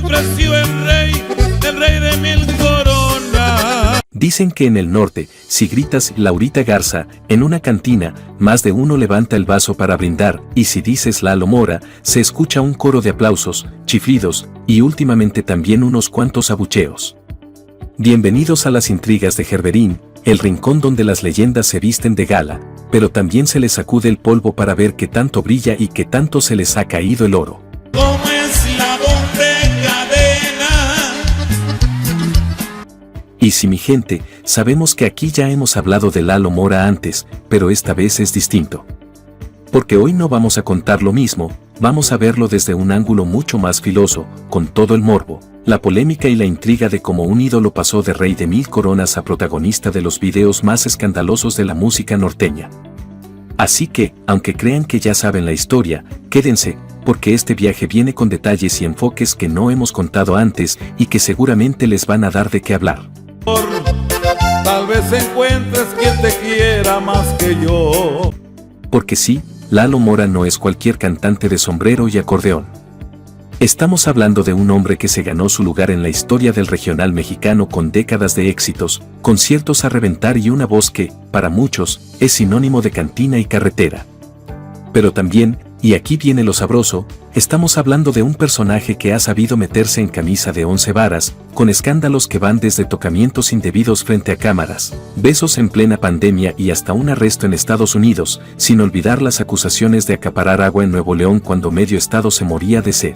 ofreció el rey de mil coronas. Dicen que en el norte, si gritas Laurita Garza en una cantina, más de uno levanta el vaso para brindar, y si dices Lalo Mora, se escucha un coro de aplausos, chiflidos, y últimamente también unos cuantos abucheos. Bienvenidos a las intrigas de Gerberín, el rincón donde las leyendas se visten de gala, pero también se les sacude el polvo para ver qué tanto brilla y qué tanto se les ha caído el oro. Como eslabón de cadena. Y si mi gente, sabemos que aquí ya hemos hablado de Lalo Mora antes, pero esta vez es distinto. Porque hoy no vamos a contar lo mismo, vamos a verlo desde un ángulo mucho más filoso, con todo el morbo, la polémica y la intriga de cómo un ídolo pasó de rey de mil coronas a protagonista de los videos más escandalosos de la música norteña. Así que, aunque crean que ya saben la historia, quédense, porque este viaje viene con detalles y enfoques que no hemos contado antes y que seguramente les van a dar de qué hablar. Tal vez encuentres quien te quiera más que yo. Porque sí, Lalo Mora no es cualquier cantante de sombrero y acordeón. Estamos hablando de un hombre que se ganó su lugar en la historia del regional mexicano con décadas de éxitos, conciertos a reventar y una voz que, para muchos, es sinónimo de cantina y carretera. Pero también, y aquí viene lo sabroso, estamos hablando de un personaje que ha sabido meterse en camisa de 11 varas, con escándalos que van desde tocamientos indebidos frente a cámaras, besos en plena pandemia y hasta un arresto en Estados Unidos, sin olvidar las acusaciones de acaparar agua en Nuevo León cuando medio estado se moría de sed.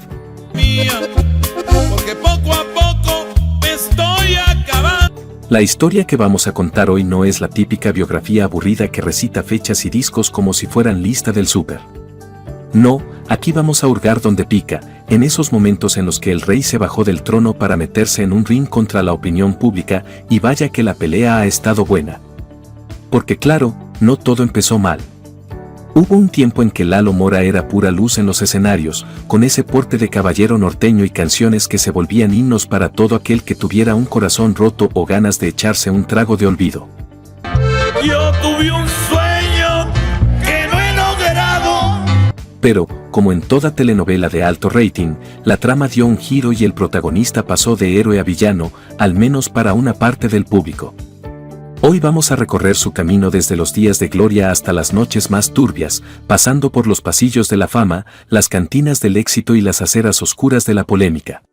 Porque poco a poco me estoy acabando. La historia que vamos a contar hoy no es la típica biografía aburrida que recita fechas y discos como si fueran lista del súper. No, aquí vamos a hurgar donde pica, en esos momentos en los que el rey se bajó del trono para meterse en un ring contra la opinión pública, y vaya que la pelea ha estado buena. Porque claro, no todo empezó mal. Hubo un tiempo en que Lalo Mora era pura luz en los escenarios, con ese porte de caballero norteño y canciones que se volvían himnos para todo aquel que tuviera un corazón roto o ganas de echarse un trago de olvido. Yo tuve un sueño que no he logrado. Pero, como en toda telenovela de alto rating, la trama dio un giro y el protagonista pasó de héroe a villano, al menos para una parte del público. Hoy vamos a recorrer su camino desde los días de gloria hasta las noches más turbias, pasando por los pasillos de la fama, las cantinas del éxito y las aceras oscuras de la polémica.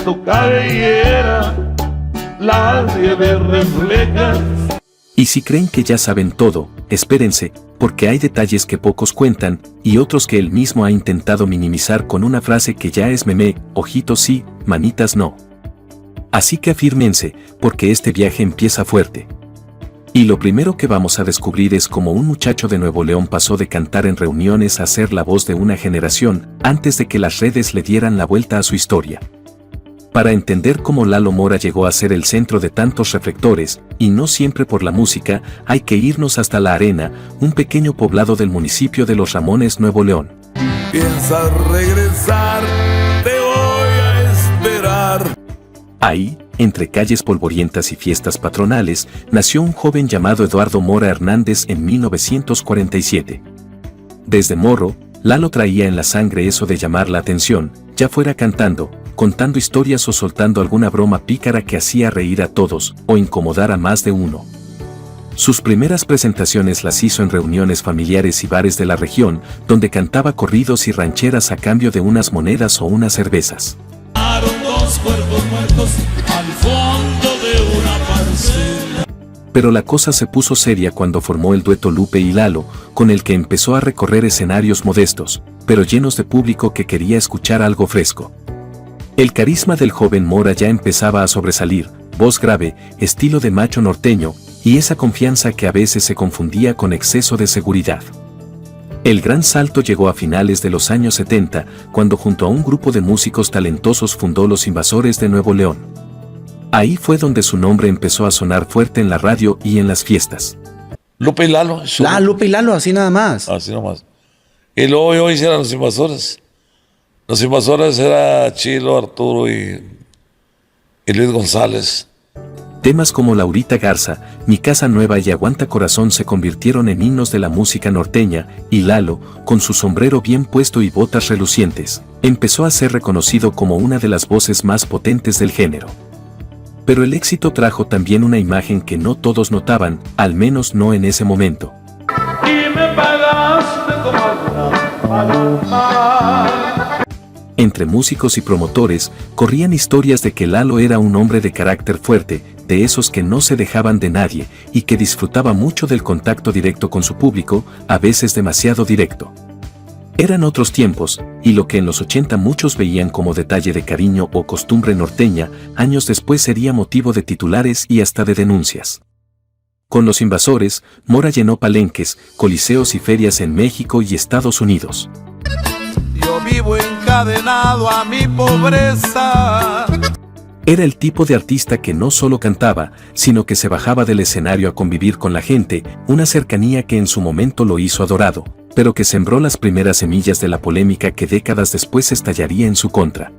Tu cabellera, la nieve refleja. Y si creen que ya saben todo, espérense, porque hay detalles que pocos cuentan, y otros que él mismo ha intentado minimizar con una frase que ya es meme, ojitos sí, manitas no. Así que afírmense, porque este viaje empieza fuerte. Y lo primero que vamos a descubrir es cómo un muchacho de Nuevo León pasó de cantar en reuniones a ser la voz de una generación, antes de que las redes le dieran la vuelta a su historia. Para entender cómo Lalo Mora llegó a ser el centro de tantos reflectores, y no siempre por la música, hay que irnos hasta La Arena, un pequeño poblado del municipio de Los Ramones, Nuevo León. Piensas regresar, te voy a esperar. Ahí, entre calles polvorientas y fiestas patronales, nació un joven llamado Eduardo Mora Hernández en 1947. Desde morro, Lalo traía en la sangre eso de llamar la atención, ya fuera cantando, contando historias o soltando alguna broma pícara que hacía reír a todos, o incomodar a más de uno. Sus primeras presentaciones las hizo en reuniones familiares y bares de la región, donde cantaba corridos y rancheras a cambio de unas monedas o unas cervezas. Dos cuerpos muertos al fondo de una parcela. Pero la cosa se puso seria cuando formó el dueto Lupe y Lalo, con el que empezó a recorrer escenarios modestos, pero llenos de público que quería escuchar algo fresco. El carisma del joven Mora ya empezaba a sobresalir, voz grave, estilo de macho norteño, y esa confianza que a veces se confundía con exceso de seguridad. El gran salto llegó a finales de los años 70, cuando junto a un grupo de músicos talentosos fundó Los Invasores de Nuevo León. Ahí fue donde su nombre empezó a sonar fuerte en la radio y en las fiestas. Lupe y Lalo. Lupe y Lalo, así nada más. Así nomás. Y luego yo hiciera Los Invasores. Los Invasores era Chilo, Arturo y Luis González. Temas como Laurita Garza, Mi Casa Nueva y Aguanta Corazón se convirtieron en himnos de la música norteña, y Lalo, con su sombrero bien puesto y botas relucientes, Empezó a ser reconocido como una de las voces más potentes del género. Pero el éxito trajo también una imagen que no todos notaban, al menos no en ese momento. Y me pagaste como paloma. Entre músicos y promotores, corrían historias de que Lalo era un hombre de carácter fuerte, de esos que no se dejaban de nadie, y que disfrutaba mucho del contacto directo con su público, a veces demasiado directo. Eran otros tiempos, y lo que en los 80 muchos veían como detalle de cariño o costumbre norteña, años después sería motivo de titulares y hasta de denuncias. Con Los Invasores, Mora llenó palenques, coliseos y ferias en México y Estados Unidos. Yo vivo encadenado a mi pobreza. Era el tipo de artista que no solo cantaba, sino que se bajaba del escenario a convivir con la gente, una cercanía que en su momento lo hizo adorado, pero que sembró las primeras semillas de la polémica que décadas después estallaría en su contra.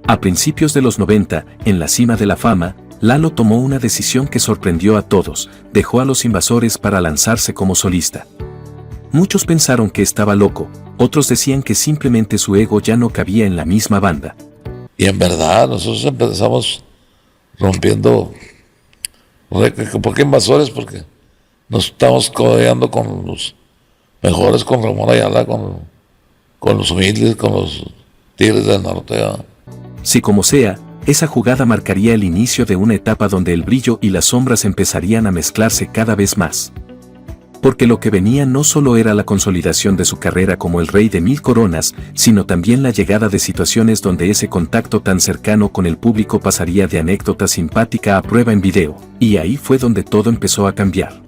A principios de los 90, en la cima de la fama, Lalo tomó una decisión que sorprendió a todos, dejó a Los Invasores para lanzarse como solista. Muchos pensaron que estaba loco, otros decían que simplemente su ego ya no cabía en la misma banda. Y en verdad, nosotros empezamos rompiendo. ¿Por qué Invasores? Porque nos estamos codeando con los mejores, con Ramón Ayala, con los humildes, con los Tigres del Norte. ¿No? Si como sea, esa jugada marcaría el inicio de una etapa donde el brillo y las sombras empezarían a mezclarse cada vez más. Porque lo que venía no solo era la consolidación de su carrera como el rey de 1000 coronas, sino también la llegada de situaciones donde ese contacto tan cercano con el público pasaría de anécdota simpática a prueba en video, y ahí fue donde todo empezó a cambiar.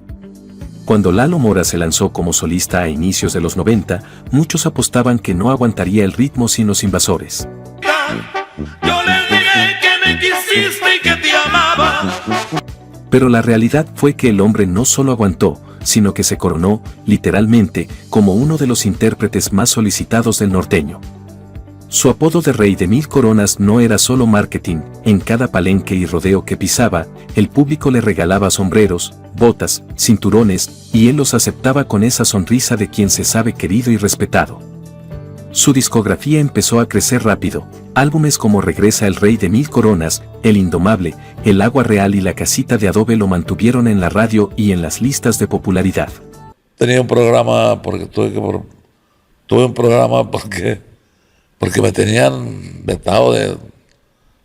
Cuando Lalo Mora se lanzó como solista a inicios de los 90, muchos apostaban que no aguantaría el ritmo sin Los Invasores. Yo les diré que me quisiste y que te amaba. Pero la realidad fue que el hombre no solo aguantó, sino que se coronó, literalmente, como uno de los intérpretes más solicitados del norteño. Su apodo de Rey de 1000 Coronas no era solo marketing, en cada palenque y rodeo que pisaba, el público le regalaba sombreros, botas, cinturones, y él los aceptaba con esa sonrisa de quien se sabe querido y respetado. Su discografía empezó a crecer rápido, álbumes como Regresa el Rey de 1000 Coronas, El Indomable, El Agua Real y La Casita de Adobe lo mantuvieron en la radio y en las listas de popularidad. Tenía un programa, tuve un programa porque me tenían vetado de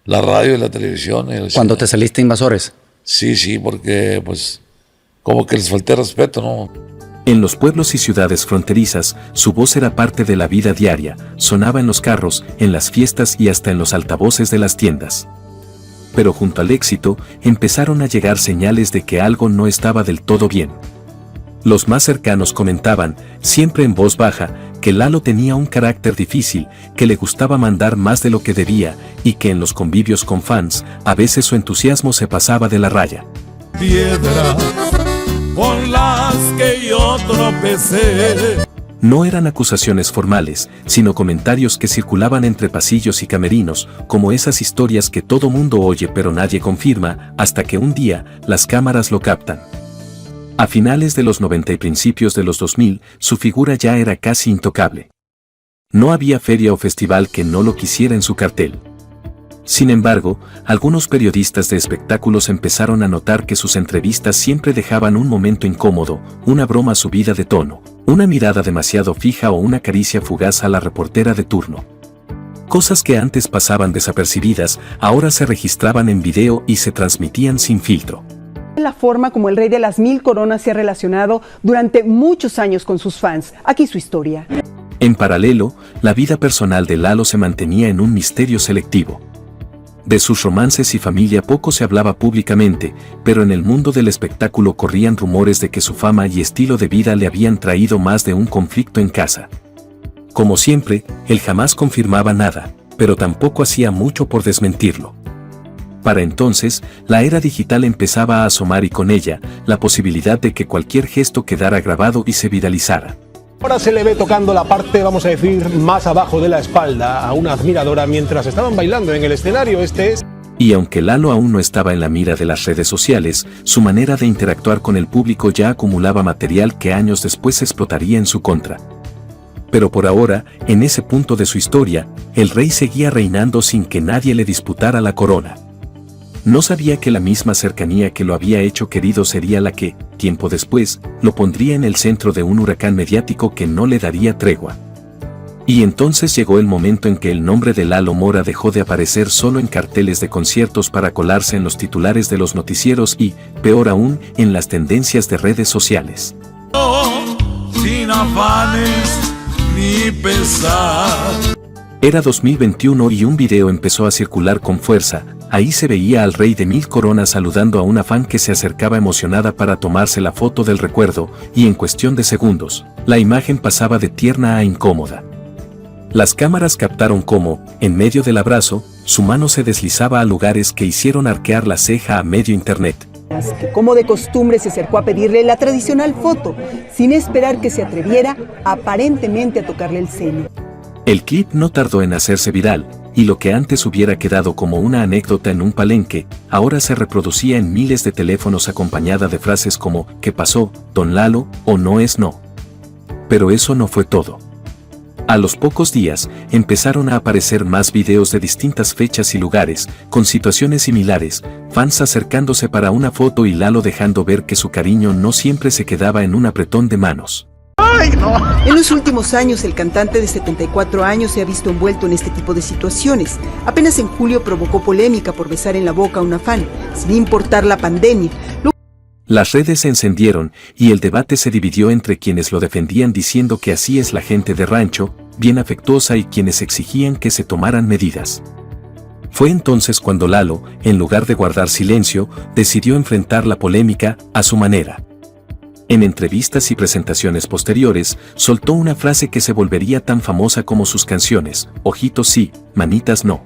la radio y la televisión. Cuando te saliste Invasores. Sí, porque pues como que les falté respeto, ¿no? En los pueblos y ciudades fronterizas, su voz era parte de la vida diaria, sonaba en los carros, en las fiestas y hasta en los altavoces de las tiendas. Pero junto al éxito, empezaron a llegar señales de que algo no estaba del todo bien. Los más cercanos comentaban, siempre en voz baja, que Lalo tenía un carácter difícil, que le gustaba mandar más de lo que debía, y que en los convivios con fans, a veces su entusiasmo se pasaba de la raya. Piedras con las que yo tropecé. No eran acusaciones formales, sino comentarios que circulaban entre pasillos y camerinos, como esas historias que todo mundo oye pero nadie confirma, hasta que un día, las cámaras lo captan. A finales de los 90 y principios de los 2000, su figura ya era casi intocable. No había feria o festival que no lo quisiera en su cartel. Sin embargo, algunos periodistas de espectáculos empezaron a notar que sus entrevistas siempre dejaban un momento incómodo, una broma subida de tono, una mirada demasiado fija o una caricia fugaz a la reportera de turno. Cosas que antes pasaban desapercibidas, ahora se registraban en video y se transmitían sin filtro. La forma como el Rey de las 1000 Coronas se ha relacionado durante muchos años con sus fans. Aquí su historia. En paralelo, la vida personal de Lalo se mantenía en un misterio selectivo. De sus romances y familia poco se hablaba públicamente, pero en el mundo del espectáculo corrían rumores de que su fama y estilo de vida le habían traído más de un conflicto en casa. Como siempre, él jamás confirmaba nada, pero tampoco hacía mucho por desmentirlo. Para entonces, la era digital empezaba a asomar y con ella, la posibilidad de que cualquier gesto quedara grabado y se viralizara. Ahora se le ve tocando la parte, vamos a decir, más abajo de la espalda a una admiradora mientras estaban bailando en el escenario. Y aunque Lalo aún no estaba en la mira de las redes sociales, su manera de interactuar con el público ya acumulaba material que años después explotaría en su contra. Pero por ahora, en ese punto de su historia, el rey seguía reinando sin que nadie le disputara la corona. No sabía que la misma cercanía que lo había hecho querido sería la que, tiempo después, lo pondría en el centro de un huracán mediático que no le daría tregua. Y entonces llegó el momento en que el nombre de Lalo Mora dejó de aparecer solo en carteles de conciertos para colarse en los titulares de los noticieros y, peor aún, en las tendencias de redes sociales. Sin afanes ni pesar. Era 2021 y un video empezó a circular con fuerza. Ahí se veía al rey de 1000 coronas saludando a una fan que se acercaba emocionada para tomarse la foto del recuerdo, y en cuestión de segundos, la imagen pasaba de tierna a incómoda. Las cámaras captaron cómo, en medio del abrazo, su mano se deslizaba a lugares que hicieron arquear la ceja a medio internet. Que como de costumbre se acercó a pedirle la tradicional foto, sin esperar que se atreviera aparentemente a tocarle el seno. El clip no tardó en hacerse viral, y lo que antes hubiera quedado como una anécdota en un palenque, ahora se reproducía en miles de teléfonos acompañada de frases como ¿qué pasó, don Lalo? O no es no. Pero eso no fue todo. A los pocos días, empezaron a aparecer más videos de distintas fechas y lugares, con situaciones similares, fans acercándose para una foto y Lalo dejando ver que su cariño no siempre se quedaba en un apretón de manos. En los últimos años, el cantante de 74 años se ha visto envuelto en este tipo de situaciones. Apenas en julio provocó polémica por besar en la boca a una fan, sin importar la pandemia. Las redes se encendieron y el debate se dividió entre quienes lo defendían diciendo que así es la gente de rancho, bien afectuosa, y quienes exigían que se tomaran medidas. Fue entonces cuando Lalo, en lugar de guardar silencio, decidió enfrentar la polémica a su manera. En entrevistas y presentaciones posteriores, soltó una frase que se volvería tan famosa como sus canciones: ojitos sí, manitas no.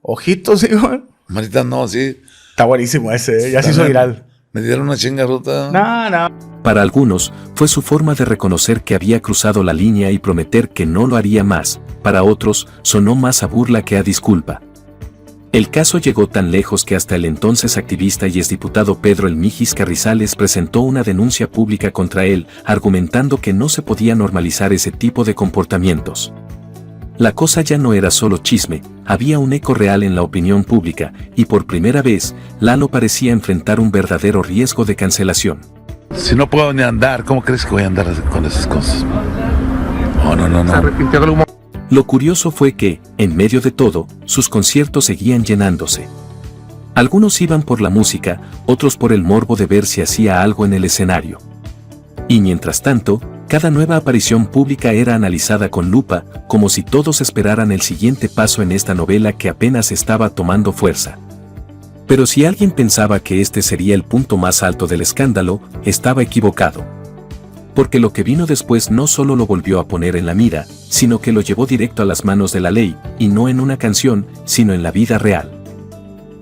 Ojitos, igual. Manita, no, sí. Está buenísimo ese, ya se hizo viral. Me dieron una chinga ruta. No. Para algunos, fue su forma de reconocer que había cruzado la línea y prometer que no lo haría más. Para otros, sonó más a burla que a disculpa. El caso llegó tan lejos que hasta el entonces activista y exdiputado Pedro El Mijis Carrizales presentó una denuncia pública contra él, argumentando que no se podía normalizar ese tipo de comportamientos. La cosa ya no era solo chisme, había un eco real en la opinión pública, y por primera vez, Lalo parecía enfrentar un verdadero riesgo de cancelación. Si no puedo ni andar, ¿cómo crees que voy a andar con esas cosas? No. Se arrepintió del humor. Lo curioso fue que, en medio de todo, sus conciertos seguían llenándose. Algunos iban por la música, otros por el morbo de ver si hacía algo en el escenario. Y mientras tanto, cada nueva aparición pública era analizada con lupa, como si todos esperaran el siguiente paso en esta novela que apenas estaba tomando fuerza. Pero si alguien pensaba que este sería el punto más alto del escándalo, estaba equivocado. Porque lo que vino después no solo lo volvió a poner en la mira, sino que lo llevó directo a las manos de la ley, y no en una canción, sino en la vida real.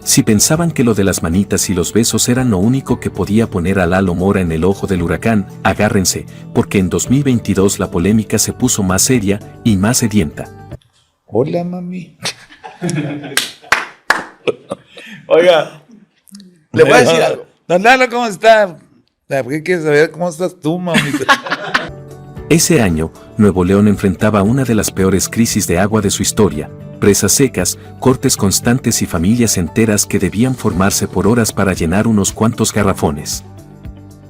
Si pensaban que lo de las manitas y los besos eran lo único que podía poner a Lalo Mora en el ojo del huracán, agárrense, porque en 2022 la polémica se puso más seria y más sedienta. Hola, mami. Oiga, le voy a decir algo. Don Lalo, ¿cómo está? ¿Por qué quieres saber cómo estás tú, mamita? Ese año, Nuevo León enfrentaba una de las peores crisis de agua de su historia, presas secas, cortes constantes y familias enteras que debían formarse por horas para llenar unos cuantos garrafones.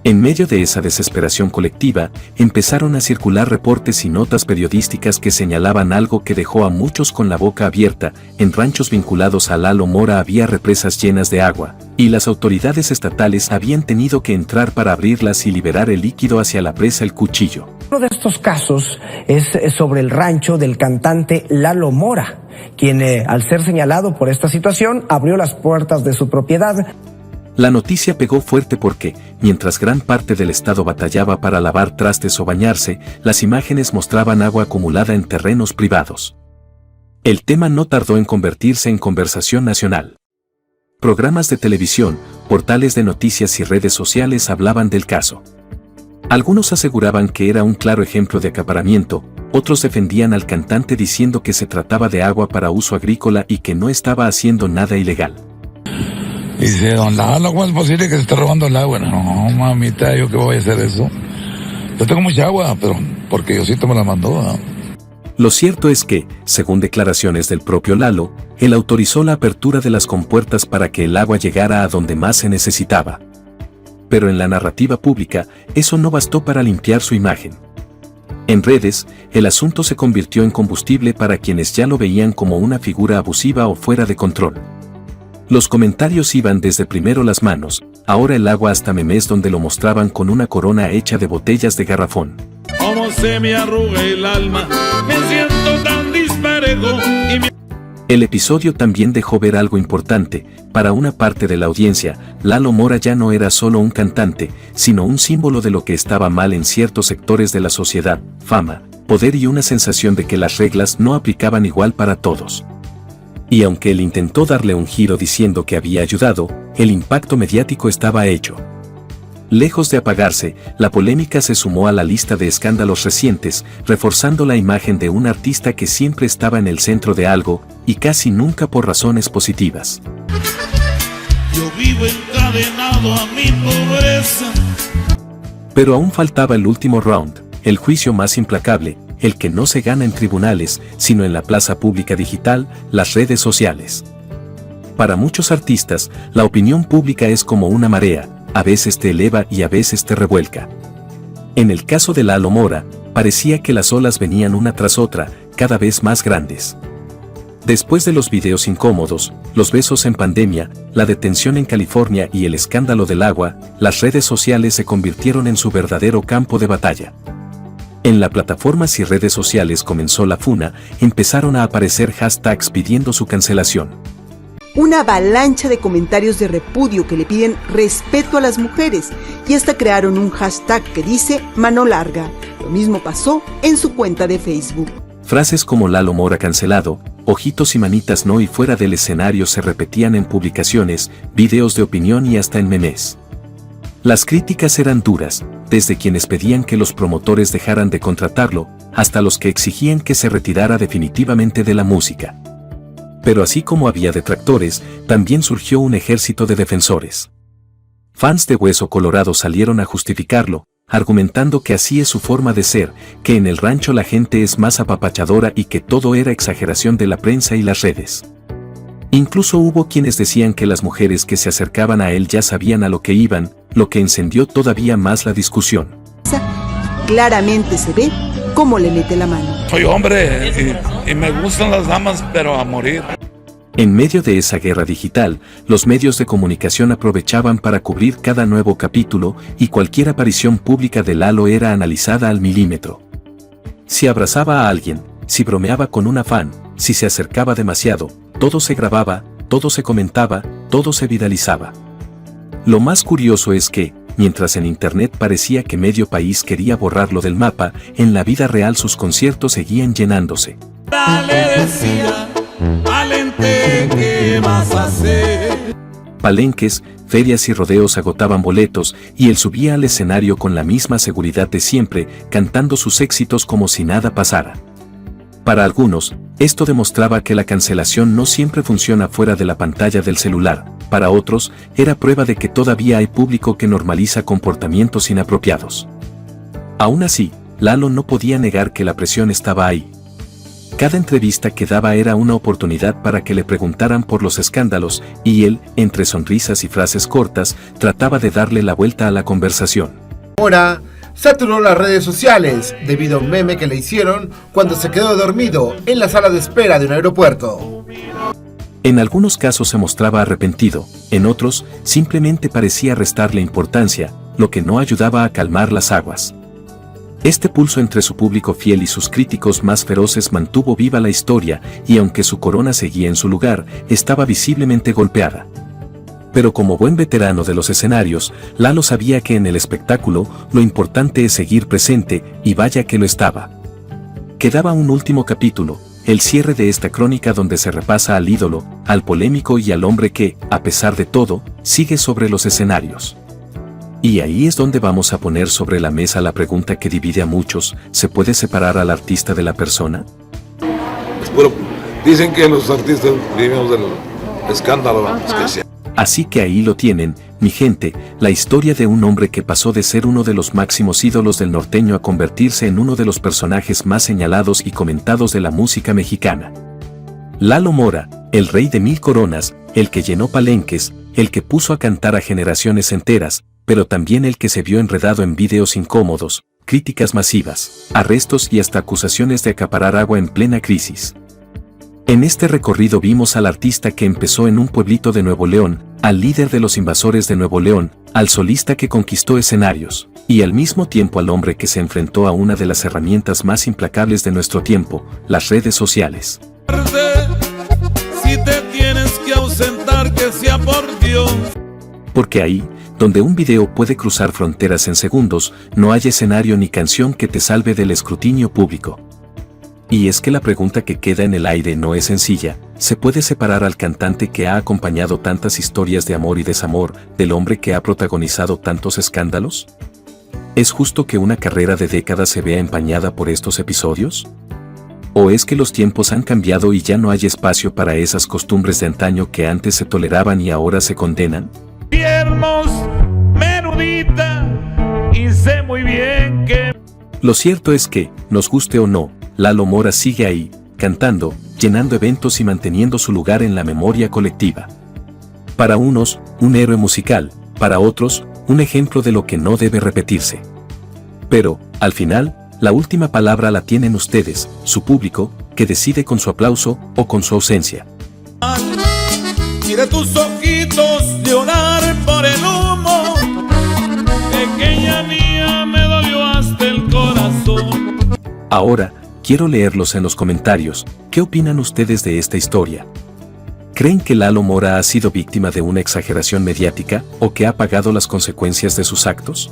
En medio de esa desesperación colectiva, empezaron a circular reportes y notas periodísticas que señalaban algo que dejó a muchos con la boca abierta: en ranchos vinculados a Lalo Mora había represas llenas de agua, y las autoridades estatales habían tenido que entrar para abrirlas y liberar el líquido hacia la presa El Cuchillo. Uno de estos casos es sobre el rancho del cantante Lalo Mora, quien al ser señalado por esta situación abrió las puertas de su propiedad. La noticia pegó fuerte porque, mientras gran parte del estado batallaba para lavar trastes o bañarse, las imágenes mostraban agua acumulada en terrenos privados. El tema no tardó en convertirse en conversación nacional. Programas de televisión, portales de noticias y redes sociales hablaban del caso. Algunos aseguraban que era un claro ejemplo de acaparamiento, otros defendían al cantante diciendo que se trataba de agua para uso agrícola y que no estaba haciendo nada ilegal. Dice, don Lalo, ¿cómo es posible que se esté robando el agua? No, mamita, ¿yo qué voy a hacer eso? Yo tengo mucha agua, pero porque Diosito me la mandó, ¿no? Lo cierto es que, según declaraciones del propio Lalo, él autorizó la apertura de las compuertas para que el agua llegara a donde más se necesitaba. Pero en la narrativa pública, eso no bastó para limpiar su imagen. En redes, el asunto se convirtió en combustible para quienes ya lo veían como una figura abusiva o fuera de control. Los comentarios iban desde primero las manos, ahora el agua hasta memes donde lo mostraban con una corona hecha de botellas de garrafón. Como se me arruga el alma, me siento tan disparejo y me... El episodio también dejó ver algo importante. Para una parte de la audiencia, Lalo Mora ya no era solo un cantante, sino un símbolo de lo que estaba mal en ciertos sectores de la sociedad: fama, poder y una sensación de que las reglas no aplicaban igual para todos. Y aunque él intentó darle un giro diciendo que había ayudado, el impacto mediático estaba hecho. Lejos de apagarse, la polémica se sumó a la lista de escándalos recientes, reforzando la imagen de un artista que siempre estaba en el centro de algo, y casi nunca por razones positivas. Yo vivo encadenado a mi pobreza. Pero aún faltaba el último round, el juicio más implacable, el que no se gana en tribunales, sino en la plaza pública digital, las redes sociales. Para muchos artistas, la opinión pública es como una marea, a veces te eleva y a veces te revuelca. En el caso de Lalo Mora, parecía que las olas venían una tras otra, cada vez más grandes. Después de los videos incómodos, los besos en pandemia, la detención en California y el escándalo del agua, las redes sociales se convirtieron en su verdadero campo de batalla. En las plataformas y redes sociales comenzó la funa, empezaron a aparecer hashtags pidiendo su cancelación. Una avalancha de comentarios de repudio que le piden respeto a las mujeres y hasta crearon un hashtag que dice mano larga. Lo mismo pasó en su cuenta de Facebook. Frases como Lalo Mora cancelado, ojitos y manitas no y fuera del escenario se repetían en publicaciones, videos de opinión y hasta en memes. Las críticas eran duras, desde quienes pedían que los promotores dejaran de contratarlo, hasta los que exigían que se retirara definitivamente de la música. Pero así como había detractores, también surgió un ejército de defensores. Fans de Hueso Colorado salieron a justificarlo, argumentando que así es su forma de ser, que en el rancho la gente es más apapachadora y que todo era exageración de la prensa y las redes. Incluso hubo quienes decían que las mujeres que se acercaban a él ya sabían a lo que iban, lo que encendió todavía más la discusión. Claramente se ve cómo le mete la mano. Soy hombre y me gustan las damas, pero a morir. En medio de esa guerra digital, los medios de comunicación aprovechaban para cubrir cada nuevo capítulo y cualquier aparición pública de Lalo era analizada al milímetro. Si abrazaba a alguien, si bromeaba con una fan, si se acercaba demasiado, todo se grababa, todo se comentaba, todo se viralizaba. Lo más curioso es que, mientras en internet parecía que medio país quería borrarlo del mapa, en la vida real sus conciertos seguían llenándose. Dale, decía, valente, ¿qué vas a hacer? Palenques, ferias y rodeos agotaban boletos y él subía al escenario con la misma seguridad de siempre, cantando sus éxitos como si nada pasara. Para algunos, esto demostraba que la cancelación no siempre funciona fuera de la pantalla del celular. Para otros, era prueba de que todavía hay público que normaliza comportamientos inapropiados. Aún así, Lalo no podía negar que la presión estaba ahí. Cada entrevista que daba era una oportunidad para que le preguntaran por los escándalos, y él, entre sonrisas y frases cortas, trataba de darle la vuelta a la conversación. Mora saturó las redes sociales debido a un meme que le hicieron cuando se quedó dormido en la sala de espera de un aeropuerto. En algunos casos se mostraba arrepentido, en otros, simplemente parecía restarle importancia, lo que no ayudaba a calmar las aguas. Este pulso entre su público fiel y sus críticos más feroces mantuvo viva la historia, y aunque su corona seguía en su lugar, estaba visiblemente golpeada. Pero como buen veterano de los escenarios, Lalo sabía que en el espectáculo, lo importante es seguir presente, y vaya que lo estaba. Quedaba un último capítulo, el cierre de esta crónica donde se repasa al ídolo, al polémico y al hombre que, a pesar de todo, sigue sobre los escenarios. Y ahí es donde vamos a poner sobre la mesa la pregunta que divide a muchos: ¿se puede separar al artista de la persona? Dicen que los artistas vivimos del escándalo, ¿no? Es que sí. Así que ahí lo tienen, mi gente, la historia de un hombre que pasó de ser uno de los máximos ídolos del norteño a convertirse en uno de los personajes más señalados y comentados de la música mexicana. Lalo Mora, el rey de 1000 coronas, el que llenó palenques, el que puso a cantar a generaciones enteras, pero también el que se vio enredado en videos incómodos, críticas masivas, arrestos y hasta acusaciones de acaparar agua en plena crisis. En este recorrido vimos al artista que empezó en un pueblito de Nuevo León, al líder de los invasores de Nuevo León, al solista que conquistó escenarios, y al mismo tiempo al hombre que se enfrentó a una de las herramientas más implacables de nuestro tiempo, las redes sociales. Si te tienes que ausentar, que sea por Dios. Porque ahí, donde un video puede cruzar fronteras en segundos, no hay escenario ni canción que te salve del escrutinio público. Y es que la pregunta que queda en el aire no es sencilla. ¿Se puede separar al cantante que ha acompañado tantas historias de amor y desamor del hombre que ha protagonizado tantos escándalos? ¿Es justo que una carrera de décadas se vea empañada por estos episodios? ¿O es que los tiempos han cambiado y ya no hay espacio para esas costumbres de antaño que antes se toleraban y ahora se condenan? Viernos, menudita, y sé muy bien que... Lo cierto es que, nos guste o no, Lalo Mora sigue ahí, cantando, llenando eventos y manteniendo su lugar en la memoria colectiva. Para unos, un héroe musical, para otros, un ejemplo de lo que no debe repetirse. Pero, al final, la última palabra la tienen ustedes, su público, que decide con su aplauso o con su ausencia. Mira tus ojitos llorar por el humo, pequeña mía, me dolió hasta el corazón. Ahora, quiero leerlos en los comentarios. ¿Qué opinan ustedes de esta historia? ¿Creen que Lalo Mora ha sido víctima de una exageración mediática o que ha pagado las consecuencias de sus actos?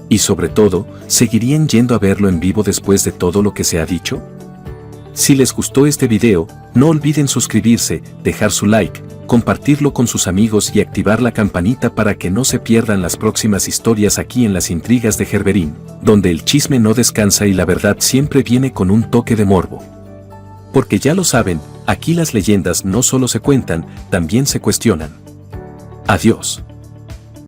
Y sobre todo, ¿seguirían yendo a verlo en vivo después de todo lo que se ha dicho? Si les gustó este video, no olviden suscribirse, dejar su like, compartirlo con sus amigos y activar la campanita para que no se pierdan las próximas historias aquí en Las Intrigas de Gerberín, donde el chisme no descansa y la verdad siempre viene con un toque de morbo. Porque ya lo saben, aquí las leyendas no solo se cuentan, también se cuestionan. Adiós.